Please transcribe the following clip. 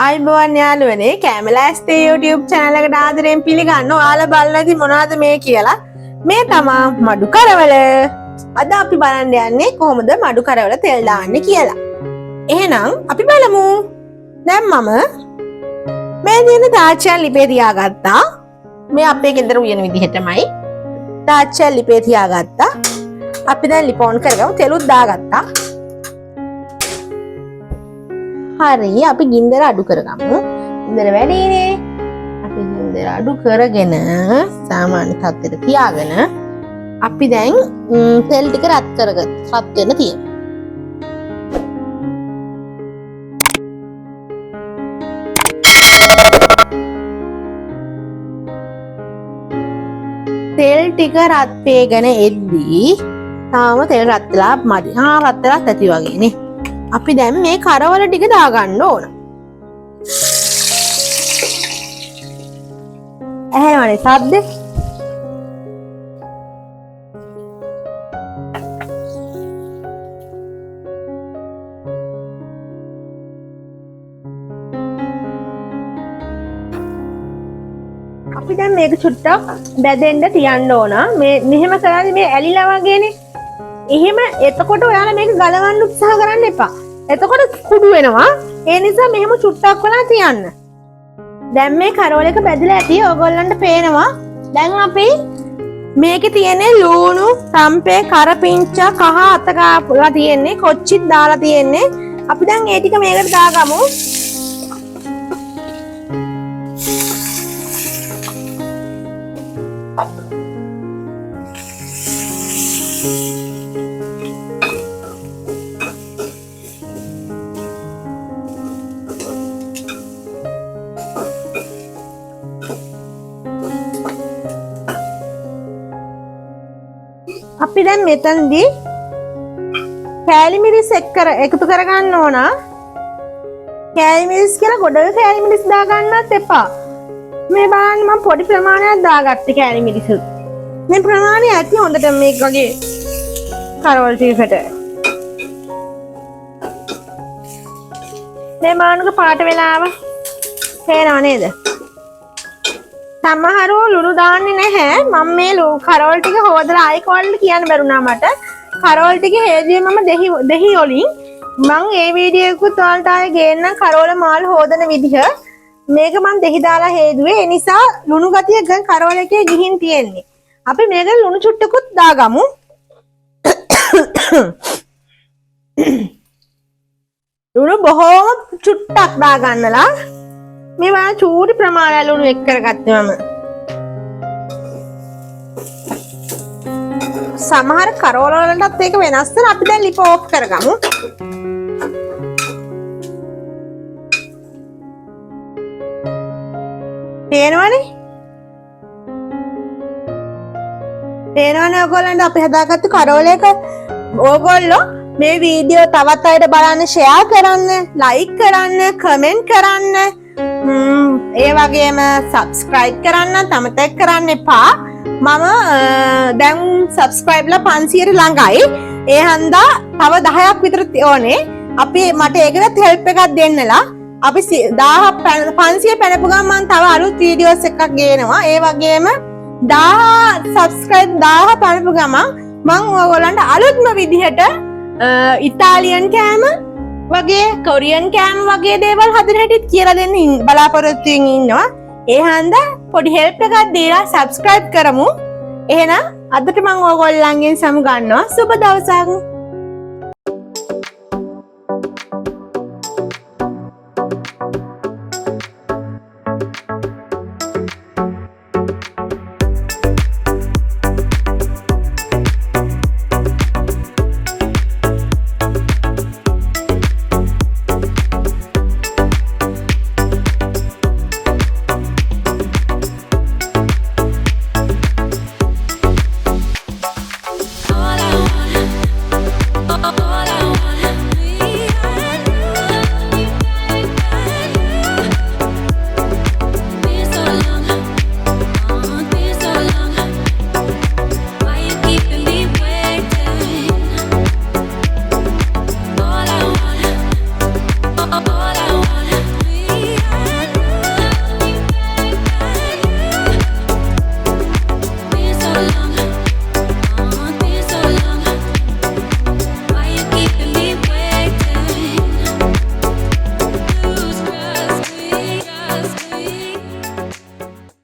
අයිබෝන් යාළුවනේ කැමලාස්ටේ YouTube channel එකට ආදරෙන් පිළිගන්නවා. ඔයාලා බලලා ඉතින් මොනවද මේ කියලා. මේ තමයි මඩු කරවල. අද අපි බලන්න යන්නේ කොහොමද මඩු කරවල තෙල් දාන්නේ කියලා. එහෙනම් අපි බලමු. දැන් මම මේ දින තාච්චල් ලිපේ තියාගත්තා. මේ අපේ ගෙදර උයන විදිහටමයි. තාච්චල් ලිපේ තියාගත්තා. අපි දැන් ලිප ඔන් කරගමු. තෙලුත් දාගත්තා. හරි අපි ගින්දර අඩු කරගමු. ගින්දර වැඩිනේ. අපි ගින්දර අඩු කරගෙන සාමාන්‍ය තත්ත්වයට තියාගෙන අපි දැන් තෙල් ටික රත් වෙන්න තියෙනවා. තෙල් ටික රත් වෙගෙන එද්දී තාම තෙල් රත් වෙලා මදි. රත් වෙලා ඇති වගේනේ. අපි දැන් මේ කරවල ටික දාගන්න ඕන. ඇහෙනවනේ සද්ද? අපි දැන් මේක චුට්ටක් බැදෙන්න තියන්න ඕන. මේ මෙහෙම කරන්නේ මේ ඇලිලා වගේනේ. එහෙම එතකොට ඔයාලා මේක ගලවන්න උත්සාහ කරන්න එපා. එතකොට කුඩු වෙනවා. ඒ නිසා මෙහෙම චුට්ටක් වෙලා තියන්න. දැන් මේ කරවල එක බැදලා ඇති ඔයගොල්ලන්ට පේනවා. දැන් අපි මේකේ තියෙන්නේ ලුණු, තම්පේ, කරපිංචා, කහ අත කාපලා තියෙන්නේ, කොච්චිත් දාලා තියෙන්නේ. අපි දැන් ඒ ටික මේකට දාගමු. අපි දැන් මෙතනදී කෑලි මිරිස් එකතු කරගන්න ඕන. කෑලි මිරිස් කියලා ගොඩක කෑලි මිරිස් දා ගන්නත් එපා. මේ බලන්න මම පොඩි ප්‍රමාණයක් දාගත්තේ කෑලි මිරිස්. මේ ප්‍රමාණය ඇති හොඳට මේක වගේ කරවල ටිකට. මේ මානුක පාට වෙලාව පේනව නේද? සමහරව ලුණු දාන්නේ නැහැ. මම මේ කරවල ටික හොදලා ආයෙ කොල්ල කියන්න බැරුණා මට. කරවල ටික හේදුවේ මම දෙහි වලින්. මම ඒ වීඩියෝ එකකුත් ඔයාලට ආයෙ ගේන්න කරවල මාල් හොදන විදිහ. මේක මම දෙහි දාලා හේදුවේ. ඒ නිසා ලුණු ගතිය කරවල එකේ ගිහින් තියෙන්නේ. අපි මේක ලුණු චුට්ටකුත් දාගමු. ලුණු බොහෝම චුට්ටක් දාගන්නලා. මේවා චූටි ප්‍රමාණය ලුණු එක් කරගත්තේ මම. සමහර කරවල වලටත් ඒක වෙනස් වෙන. අපි දැන් ලිප ඕෆ් කරගමු. පේනවනේ? පේනවනේ ඔයගොල්ලන්ට අපි හදාගත්තු කරවල එක. ඕගොල්ලෝ මේ වීඩියෝ තවත් අයට බලන්න ෂෙයා කරන්න, ලයික් කරන්න, කමෙන්ට් කරන්න. ඒ වගේම සබ්ස්ක්‍රයිබ් කරන්න අමතක කරන්න එපා. මම දැන් සබ්ස්ක්‍රයිබ්ලා 500ට ළඟයි. ඒ හන්දා තව 10ක් විතර ඕනේ. අපි මට ඒකට හෙල්ප් එකක් දෙන්නලා. අපි 500 පැනපු ගමන් මම තව අලුත් වීඩියෝස් එකක් ගේනවා. ඒ වගේම 1000 සබ්ස්ක්‍රයිබ් 1000 පැනපු ගමන් මම ඔයගොල්ලන්ට අලුත්ම විදිහට ඉතාලියන් කෑම වගේ කොරියන් කෑම වගේ දේවල් හදන හැටිත් කියලා දෙන්න බලාපොරොත්තු වෙමින් ඉන්නවා. ඒ හන්දා පොඩි හෙල්ප් එකක් දීලා සබ්ස්ක්‍රයිබ් කරමු. එහෙනම් අදට මම ඔයගොල්ලන්ගෙන් සමු ගන්නවා. සුබ දවසක්.